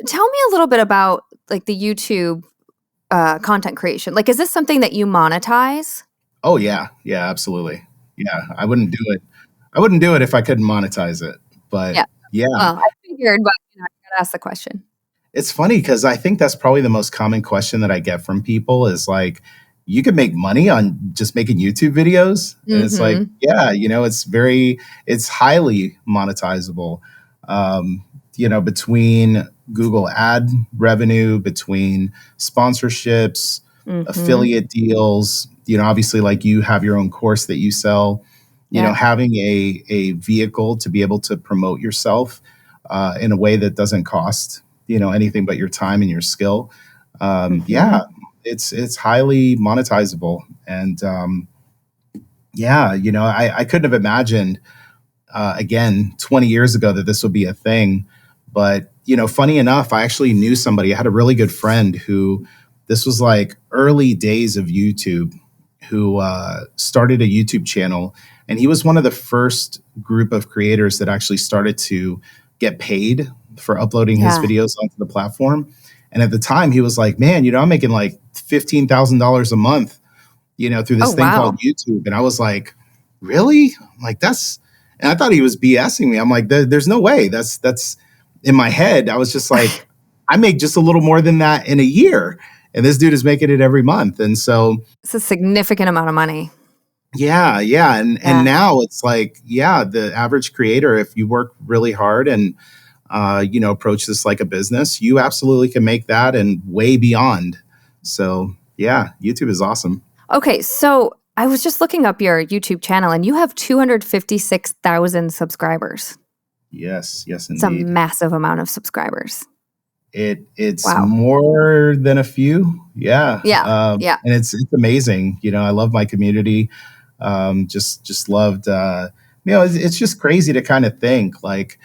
tell me a little bit about like the YouTube content creation. Like, is this something that you monetize? Oh yeah, yeah, absolutely. Yeah, I wouldn't do it. I wouldn't do it if I couldn't monetize it. But Yeah. yeah, Well, I figured, but I gotta ask the question. it's funny because I think that's probably the most common question that I get from people is like, you can make money on just making YouTube videos. And it's like, Mm-hmm. yeah, it's highly monetizable. Um, between Google ad revenue, between sponsorships, Mm-hmm. affiliate deals, obviously like you have your own course that you sell, Yeah. having a vehicle to be able to promote yourself in a way that doesn't cost anything but your time and your skill. Mm-hmm. Yeah, it's highly monetizable, and yeah, I couldn't have imagined again 20 years ago that this would be a thing. But funny enough, I actually knew somebody. I had a really good friend who this was like early days of YouTube, who started a YouTube channel, and he was one of the first group of creators that actually started to get paid for uploading his Yeah. videos onto the platform. And at the time, he was like, "Man, I'm making like $15,000 a month, through Oh, this thing called wow. YouTube." And I was like, "Really?" I'm like, that's. And I thought he was BSing me. I'm like, "There's no way." That's in my head. I was just like, I make just a little more than that in a year, and this dude is making it every month. And so It's a significant amount of money. yeah, yeah. And Yeah. now it's like, yeah, the average creator, if you work really hard and approach this like a business, you absolutely can make that and way beyond. So yeah, YouTube is awesome. Okay, so I was just looking up your YouTube channel and you have 256,000 subscribers. Yes, yes, It's a indeed. massive amount of subscribers. It's Wow. more than a few. Yeah. Yeah. Yeah. And it's amazing. I love my community. Just loved it's just crazy to kind of think like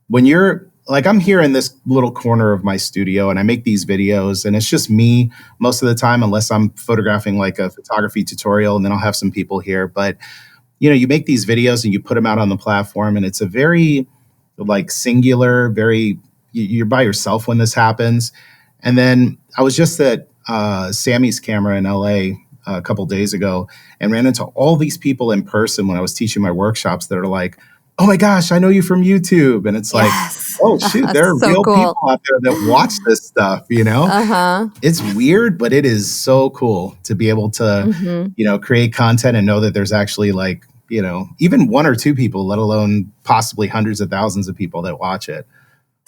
when you're like I'm here in this little corner of my studio and I make these videos and it's just me most of the time unless I'm photographing like a photography tutorial and then I'll have some people here. But you make these videos and you put them out on the platform and it's a very like singular, very you're by yourself when this happens. And then I was just at Sammy's Camera in LA a couple days ago and ran into all these people in person when I was teaching my workshops that are like, "Oh my gosh, I know you from YouTube." And it's like, Yes. oh shoot, there are So real cool. people out there that watch this stuff. Uh-huh. It's weird, but it is so cool to be able to, Mm-hmm. create content and know that there's actually like, even one or two people, let alone possibly hundreds of thousands of people that watch it.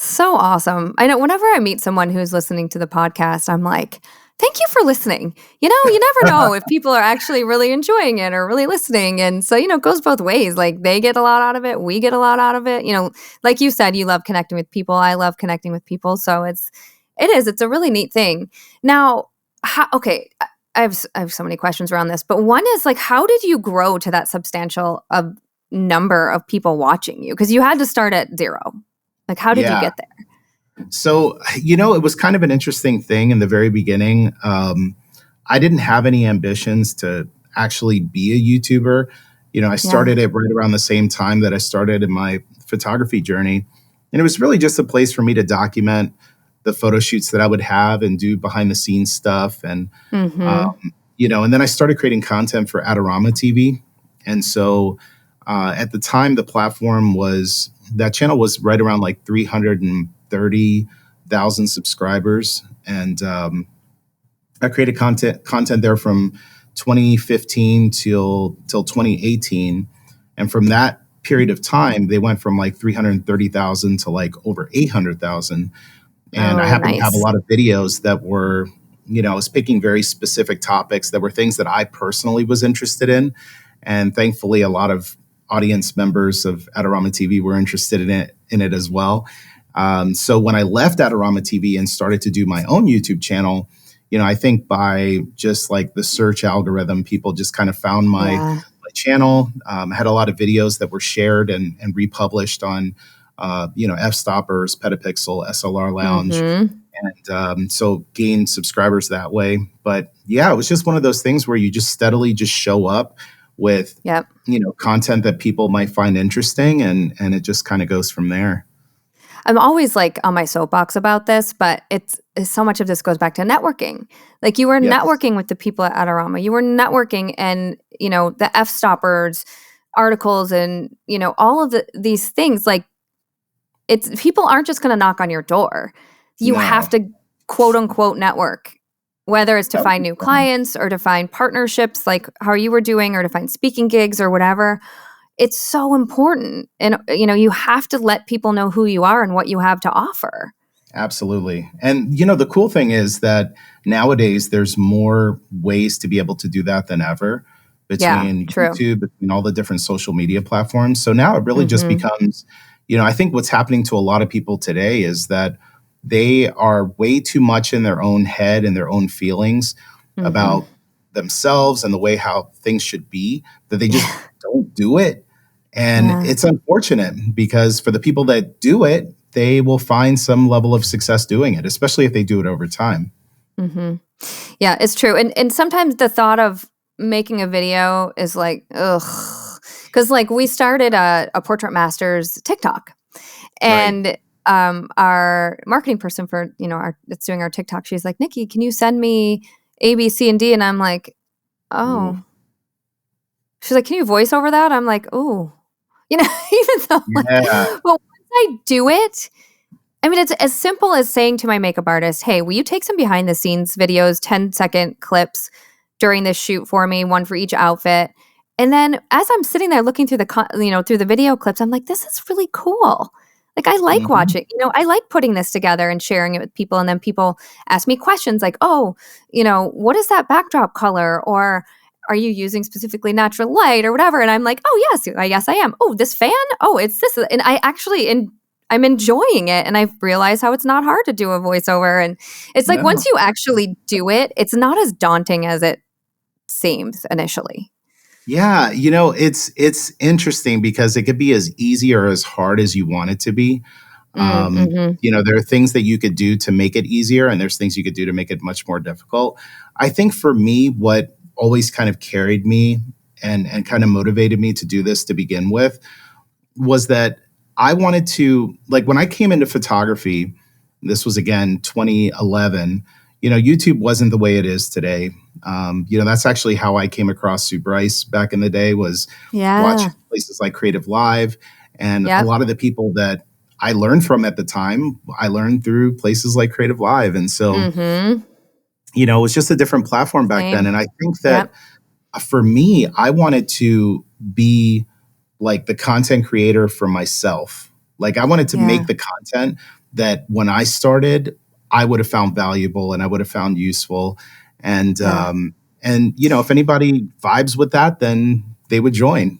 So awesome. I know whenever I meet someone who's listening to the podcast, I'm like, thank you for listening. You never know if people are actually really enjoying it or really listening. And so, it goes both ways. Like they get a lot out of it. We get a lot out of it. Like you said, you love connecting with people. I love connecting with people. So it's a really neat thing. Now, okay, I have so many questions around this, but one is like, how did you grow to that substantial number of people watching you? Because you had to start at zero. Like, how did you Yeah. get there? So, it was kind of an interesting thing in the very beginning. I didn't have any ambitions to actually be a YouTuber. I Yeah. started it right around the same time that I started in my photography journey. And it was really just a place for me to document the photo shoots that I would have and do behind the scenes stuff. And, Mm-hmm. and then I started creating content for Adorama TV. And so at the time, that channel was right around like 330,000 subscribers. And I created content there from 2015 till 2018. And from that period of time, they went from like 330,000 to like over 800,000. And I Oh, happened to have a nice. lot of videos that were, I was picking very specific topics that were things that I personally was interested in. And thankfully, a lot of audience members of Adorama TV were interested in it as well. So when I left Adorama TV and started to do my own YouTube channel, I think by just like the search algorithm, people just kind of found my Yeah. channel. Had a lot of videos that were shared and republished on, F-Stoppers, Petapixel, SLR Lounge. Mm-hmm. And so gained subscribers that way. But yeah, it was just one of those things where you just steadily just show up with, Yep. content that people might find interesting. And it just kind of goes from there. I'm always like on my soapbox about this, but it's so much of this goes back to networking. Like you were Yes. networking with the people at Adorama. You were networking and, the F stoppers articles and, all of these things. Like it's people aren't just going to knock on your door. You have No. to quote unquote network, whether it's to That was find new fun. clients or to find partnerships like how you were doing or to find speaking gigs or whatever. It's so important. And, you have to let people know who you are and what you have to offer. Absolutely. And the cool thing is that nowadays there's more ways to be able to do that than ever Yeah, between true. YouTube, between all the different social media platforms. So now it really just Mhm. becomes, I think what's happening to a lot of people today is that they are way too much in their own head and their own feelings Mhm. about themselves and the way how things should be that they just Yeah. don't do it. And Yeah. it's unfortunate because for the people that do it, they will find some level of success doing it, especially if they do it over time. Mhm. Yeah, it's true. And sometimes the thought of making a video is like, ugh. Because like we started a Portrait Masters TikTok. Right. And our marketing person for, that's doing our TikTok, she's like, Nikki, can you send me A, B, C, and D? And I'm like, Ooh. oh. She's like, "Can you voice over that?" I'm like, "Ooh." Even though like Yeah. but once I do it, I mean, it's as simple as saying to my makeup artist, "Hey, will you take some behind the scenes videos, 10-second clips during this shoot for me, one for each outfit?" And then as I'm sitting there looking through through the video clips, I'm like, "This is really cool." Like I like Mhm. watching, I like putting this together and sharing it with people and then people ask me questions like, "Oh, what is that backdrop color?" or are you using specifically natural light or whatever? And I'm like, oh yes, I am. Oh, this fan? Oh, it's this. And I actually I'm enjoying it. And I've realized how it's not hard to do a voiceover. And it's like once No. you actually do it, it's not as daunting as it seems initially. Yeah, it's interesting because it could be as easy or as hard as you want it to be. Mm-hmm. There are things that you could do to make it easier, and there's things you could do to make it much more difficult. I think for me, what always kind of carried me and kind of motivated me to do this to begin with was that I wanted to, like, when I came into photography, this was again 2011. YouTube wasn't the way it is today. That's actually how I came across Sue Bryce back in the day, was Yeah. watching places like Creative Live. And a Yep. lot of the people that I learned from at the time, I learned through places like Creative Live. And so, Mm-hmm. it was just a different platform back then. Same. And I think that Yep. for me, I wanted to be like the content creator for myself. Like I wanted to make Yeah. the content that when I started, I would have found valuable and I would have found useful. And Yeah. if anybody vibes with that, then they would join.